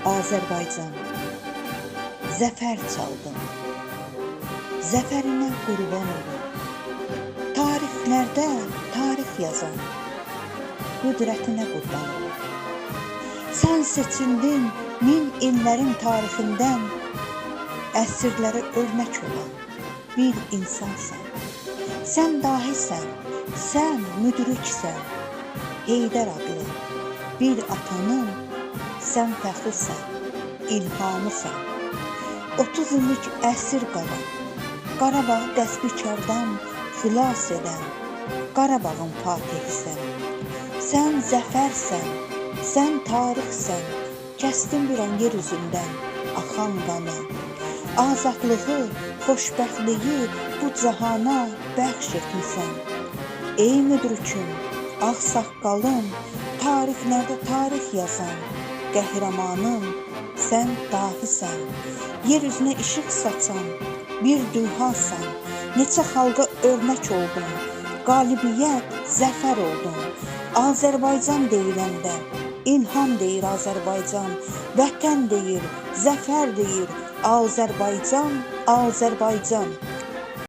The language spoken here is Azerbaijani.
Azərbaycan, zəfər çaldım, zəfərinə qurban olum. Tarixlərdə tarix yazan, qüdrətinə qurban olum. Sən seçildin min illərin tarixindən, əsrlərə örnək olan bir insansan. Sən dahisən, sən müdriksən, Heydər adlı bir atanın sən fəxrisən, ilhamısan. 30 illik əsir qalan, Qarabağı qəsbkardan xilas edən, Qarabağın fatihisən. Sən zəfərsən, sən tarixsən, kəsdin bir an yer üzündən axan qanı. Azadlığı, xoşbəxtliyi bu cahana bəxş etmisən. Ey müdriküm, ağ saqqalım, tarixlərdə tarix yazan, qəhrəmanım, sən dahisən. Yer üzünə işıq saçan bir duhasan. Neçə xalqa örnək oldun, qalibiyyət, zəfər oldun. Azərbaycan deyiləndə ilham deyir Azərbaycan, vətən deyir, zəfər deyir Azərbaycan, Azərbaycan.